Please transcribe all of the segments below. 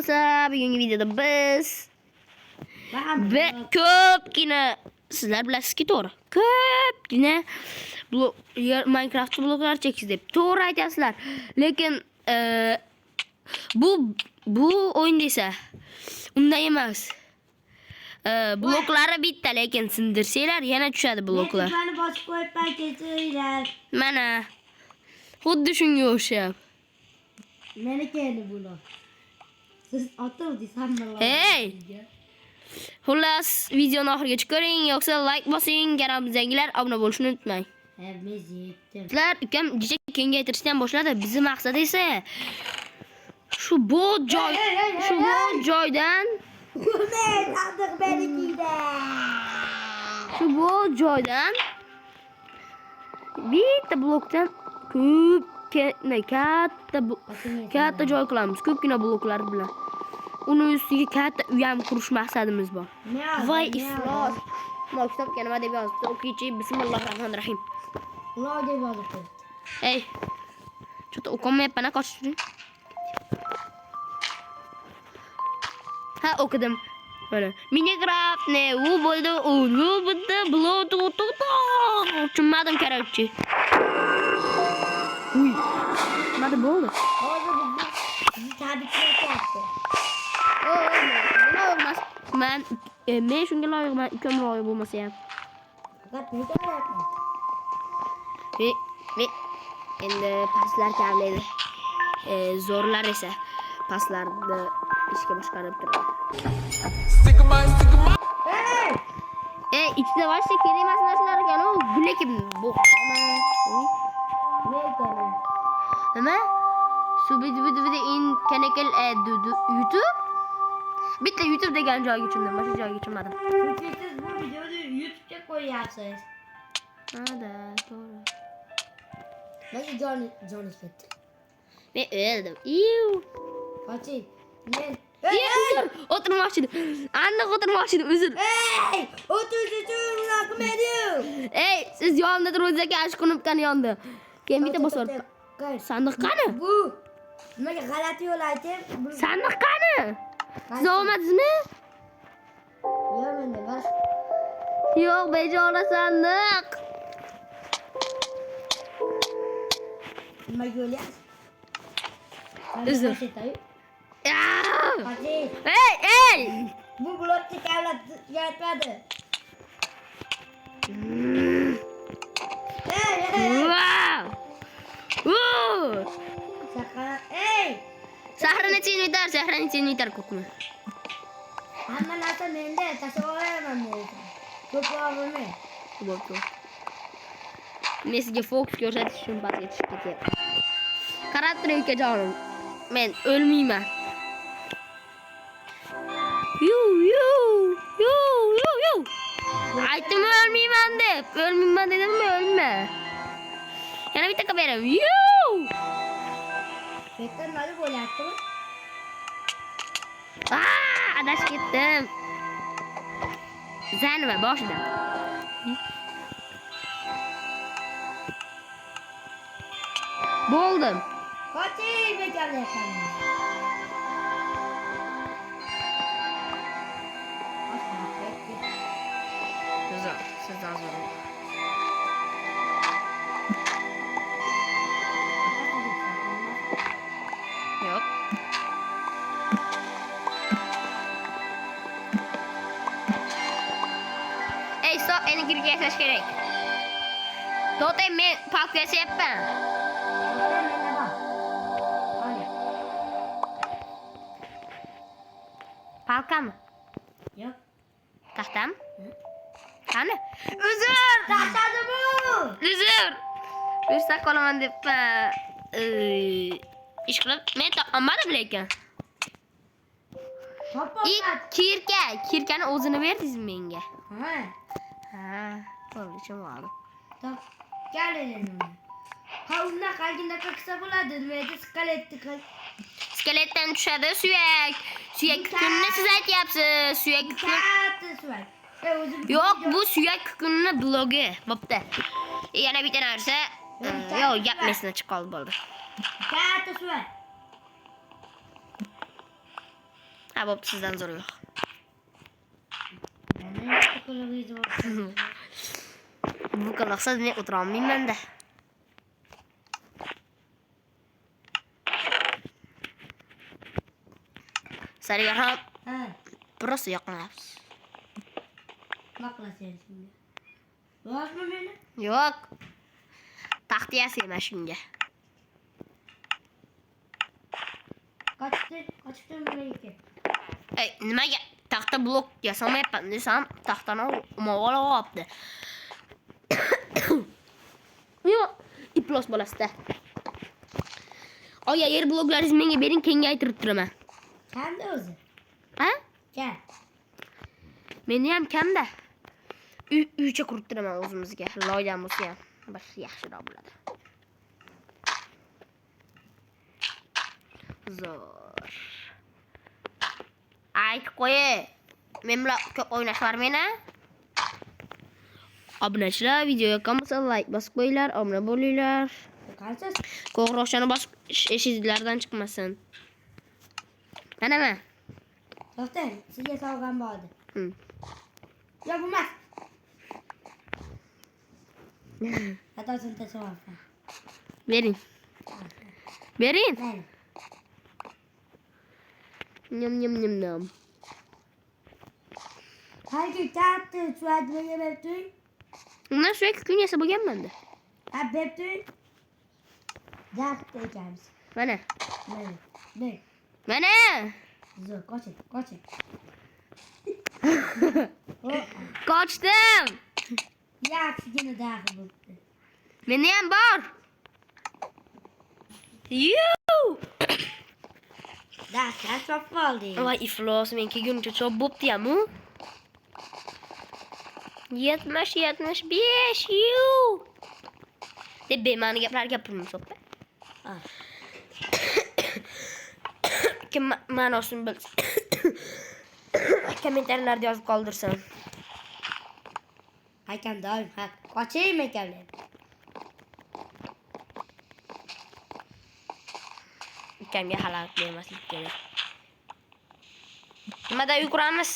bo'lmasa, bugungi videoda biz ve ko'pgina sizlar bilasizki, to'g'ri. Ko'pgina Minecraft bloklar chekish deb to'g'ri aytasizlar. Lekin bu o'yinda esa unday emas. Bloklari bitta, lekin sindirsanglar yana tushadi bloklar. Meni bosib qo'yibman, kechiringlar. Mana xuddi shunga o'xshab. Meni keldi bular. Siz o'tirdingiz hammalar. Hey! Xullas, videoni oxirigacha ko'ring, yo'qsa like bosing, kanalimizdaglar obuna bo'lishni unutmang. Sizlar ukam jicha kengaytirishdan boshladi. Bizning maqsad esa shu joydan bitta blokdan katta joy qilamiz. Ko'pgina bloklar bilan. Uni ustiga katta uy ham qurish maqsadimiz bor. Voy iflos. Mana kitobga nima deb yozibdi? O'qiychi, bismillahirrohmanirrohim. Ular deb yozibdi. Ey. Chota o'qimayapman, qochib turing. Ha, o'qidim. Mana Minecraft ne? U bo'ldi, Bluetooth. Tushunmadim, kerakchi. Uy. Nima bo'ldi? Hozir bizni tabriklayapti. Men shunga loyiqman, ukam loyiq bo'lmasa ham. Faqat nega qilyapman? Endi paslar kamlaydi. Zo'rlar esa paslarni ishga boshqarib turadi. Ichida vashta kerak emas narsalar ekan-ku, lekin bu nima? Shu video in kanal YouTube. Bitta YouTube degan joyga tushundim, boshqa joyga tushunmadim. Siz bu videoni YouTube'ga qo'yapsiz. Hada, to'g'ri. Nega Jon ketdi? Men o'ldim. Iu. Qoching. Men o'tirmoqchi edim. Aniq o'tirmoqchi edim, uzr. Ey! O'tirish uchun qilmadim. Ey, siz yonida turibsiz ekan, shu knopkani yonida. Keyin bitta bosib. Sandiq qani? Bu nimaga g'alati yo'l aytib? Sandiq qani? Siz olmadingizmi? Yo'q, menda bas. Yo'q, bejora sandiq. Nima yo'lyapsiz? Uzr. Qoching. Ey! Bu blokni kavlat yatmadi. Wow! Ey! Sahrini yetar ko'kmi. Hamma narsa menda, tashlab olaman men. Ko'proq bo'lmay. Bo'pti. Men sizga fokus ko'rsatish uchun pastga tushib ketyapman. Qarab turing ukajonim. Men o'lmayman. Yu. Aytdim o'lmayman deb. O'lmayman dedimmi, o'lma. Yana bitta qilib beraman. Yu! Beklar nima bo'lyaptimi? Adashib ketdim. Zanva boshida. Bo'ldim. Qoching, bekorlayapman. Siz hozir. Yo'q. Ey, stop, endi girib yashash kerak. To'xtang, men park yashayapman. Palkami? Yo'q. Taxtami? Qani? Uzr! Tashladi bu. Uzr! Bersa qolaman debman. Ish qilib, men topmadim lekin. Kirkani o'zini berdingizmi menga? Ha, to'g'ri, ma'lum. Top, keling. Ha, undan qolganda qilsa bo'ladi, nima skeletni Skeletdan tushadi suyak. Suyak kukunini siz aytyapsiz. Suyak kukun. Yo'q, bu suyak kukunini blogi. Bo'pti. Yana bitta narsa. Yo'q, gap mesini chiqib qoldi bo'ldi. Katta suyak. Ha bo'pti, sizdan zo'r yo'q. Bu qilaqsiz men o'tira olmayman-da. Sizlarga ham Ha, biroz yoqmayapsiz. nima qilasan shunga? Yo'qmi meni? Yo'q. Taxt yasayman shunga. Qochibdi nimaga? Ey, nimaga taxta blok yasamayapman desam, taxtani mo'g'ul olibdi. Yo'q, iplos bolasida. Oya, yer bloklaringizni menga bering, kengaytirib turaman. Qanday o'zi? Ha? Kel. Meni ham kamda. Uycha qurib turaman o'zimizga. Loydan bo'lsa ham bir yaxshiroq bo'ladi. Zo'r. Aytib qo'y. Men bilan ko'p o'ynashlar meni. Obunachilar, video yoqqan bo'lsa like bosib qo'yinglar, obuna bo'linglar. Qanchasi? Qo'ng'iroqchani bosib eshiklardan chiqmasin. Manama. To'xtang, sizga sovg'am bor edi. Hı. Yo'q, bo'lmas. Xatosini tasavvurman. Bering. Bering. Mayli. Nyam nyam nyam nyam. Haligi katta suratlarga berib Undan sürekli kun yasa bo'lganman-da. ha, berib Daqt ekanmiz. Mana. Mayli. Ber. Mana. Zo'r, qoching. Qochdim. Yaxshigina daqt bo'libdi. Meni ham bor. Yuu. Daqtlar chop qoldi. Voy iflos, men kelguncha chop bo'pti-yamu. 75 yuu. Deb bema'ni gaplar gapirmang so'ppa. Ha. Kim ma'nosini bilsa kommentarlarda yozib qoldirsin. Haykam doim haq. Qoching ekanlar. Ukamga xalaqit bermaslik kerak. Nimada yuguramiz?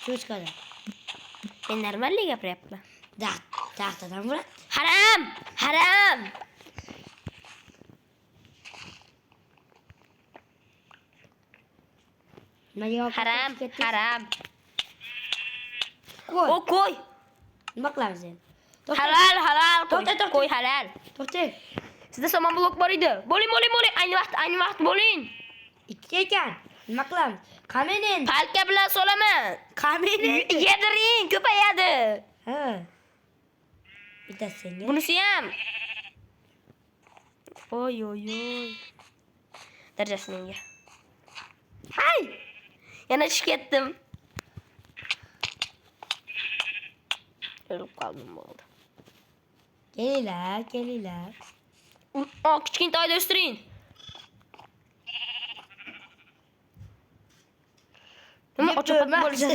Cho'chqada. Men normallik gapiryapman. Daqtadan bo'ladi. Haram! Haram! Haram! Haram! Qo'y. O qo'y! Nima qilamiz endi? Halal, halal. To'xta. Qo'y halal. To'xtang. Sizda somon blok bor edi. Bo'ling. Ayni vaqt bo'ling. Ikki ekan. Nima qilamiz? Qamen endi. Palka bilan solaman. Qamen endi. Yediring, ko'payadi. Ha. Bitta senga. Bunisi ham. Oy. Darajasi menga. Hay! Yana chiqib ketdim. O'lib qoldim bo'ldi. Kelinglar. Kichkintoyda o'stiring. Nima ochib bo'lsa?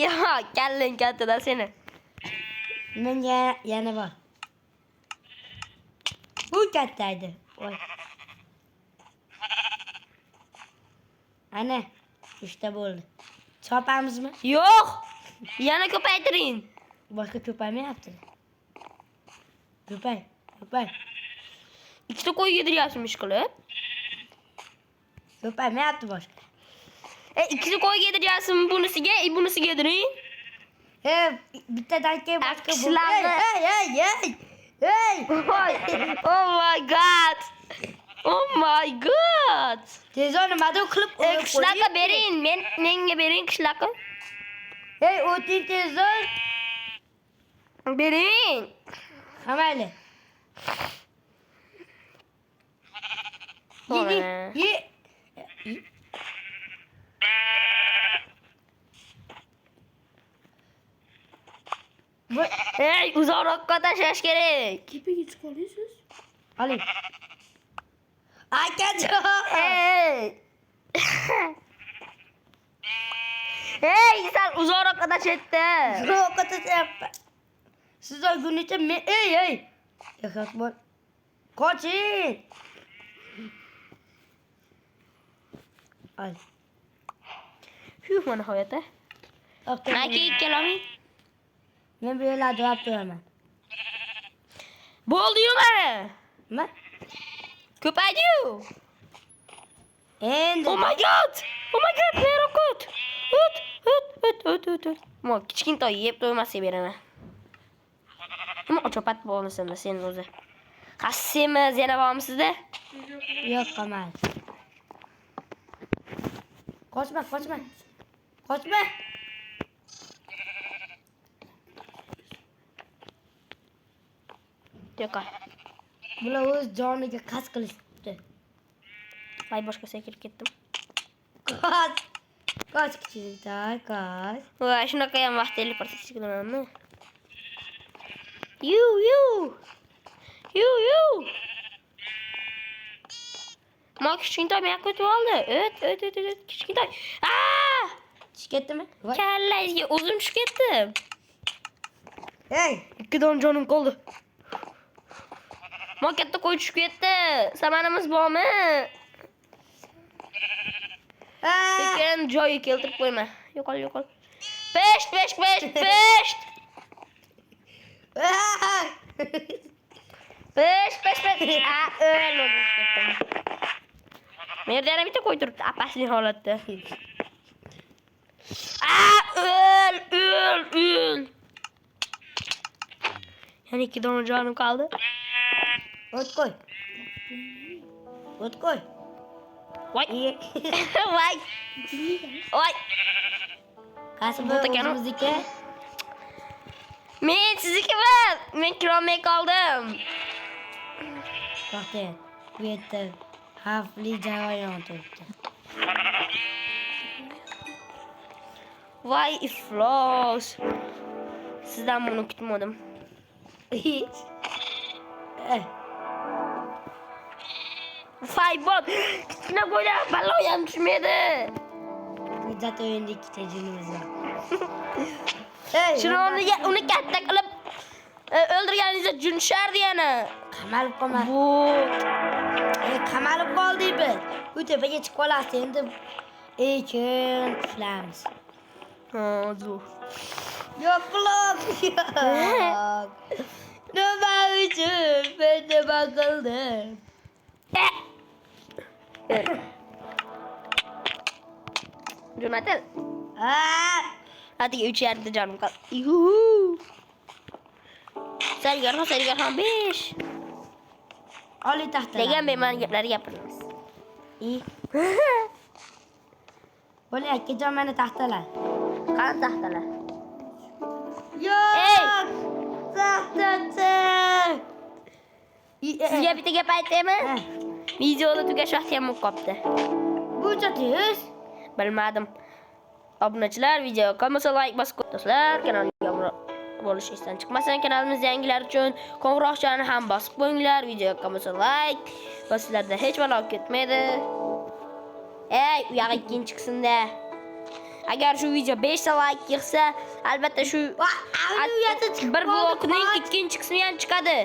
Yo'q, kallang kattada seni. Menga yana bor. Bu katta edi. Voy. Ana, 3 ta bo'ldi. Chopamizmi? Yo'q. Yana ko'paytiring. Boshqa ko'paymayapti. Ko'pay. Ikkita qo'y yediryapsiz qilib. Ko'paymayapti boshqa. Ikkita qo'y yediryapsiz bunisiga yediring. Bittadan keyin boshqa Akishlarni. Hey! Oh my god. Tezon nimada qilib Qishloqqa bering. Menga bering qishloqqa. Hey, o'ting tezon. Bering. Qamayli. Ye. Hey, uzoqroqqa tashlash kerak. Kipiga chiqolasiz? Oling. Akajon. Hey, sal uzoqroqqa tashlayapti. Uzoqqa tashyapman. Siz olgunicha men ey. Yaxat bor. Qoching. Al. Yuh mana hayata. Naki kelamin. Men bu yerlarda javob beraman. Bo'ldi-yu mana. Nima? Ko'paydi-yu. Endi. Oh my god. Meroq o't. O't. Mo kichkintoy yeb to'ymasa beraman. Nima ochopat bo'lasan sen o'zi. Qassemiz yana bormisizda? Yo'q, qamal. Qochma. Yo'q. Bular o'z joniga qasd qilishdi. Voy boshqasiga kirib ketdim. Qoch kichiktoy, qoch. Voy shunaqa ham vaqt teleportatsiya qilamanmi? Yu. Ma kichkintoy meni ko'tib oldi. O't, kichkintoy. Tushib ketdimi? Voy. Kallangizga o'zim tushib ketdim. Hey, 2 don jonim qoldi. Ma katta qo'y tushib ketdi. Samanimiz bormi? Lekin joyi keltirib qo'yma. Yo'qol. Pesht. Pesht. O'ldim. Men yerda yana bitta qo'y turibdi, apasli holatda. O'l. Yana 2 dona jonim qoldi. O't qo'y. Voy. Qaysi Bu takani- o'zimizniki? Men siznikiman. Men kirolmay qoldim. To'xta. Bu yerda xavfli jarayon turibdi. Voy iflos. Sizdan buni kutmadim. Faybot. Kichkina qo'ylar baloyam tushmaydi. Hujjat o'yinda ikkita jinimiz bor. Hey, Shuni o'rniga uni katta qilib o'ldirganingizda jun tushardi yana. qamalib qolma. Bu Qamalib qoldik biz. Bu tepaga chiqib qolasiz endi. Ekin qushlarimiz. zo'r. Yo'q, nima uchun men nima qildim? Jonatel. Hadi 3 yerde canım kal. Sergar 5. Oliy taxtalar. Degan beman gaplar gapiramiz. Bo'la akajon meni taxtalar. Qani taxtalar? Yo'q! Taxtachi! Sizga bitta gap aytaymi? Videoni tugash vaqti ham qopti. Buncha tez? Bilmadim. Obunachilar videoga qolmasa like bosib qo'ying. Do'stlar, kanalga obuna bo'lish esdan chiqmasin. Kanalimizda yangilar uchun qo'ng'iroqchani ham bosib qo'yinglar. Videoga qolmasa like va sizlarda hech malol ketmaydi. Ey, u yog'i keyin chiqsin-da. Agar shu video 5 ta like yig'sa, albatta shu bir blokning ikkinchi qismi ham chiqadi.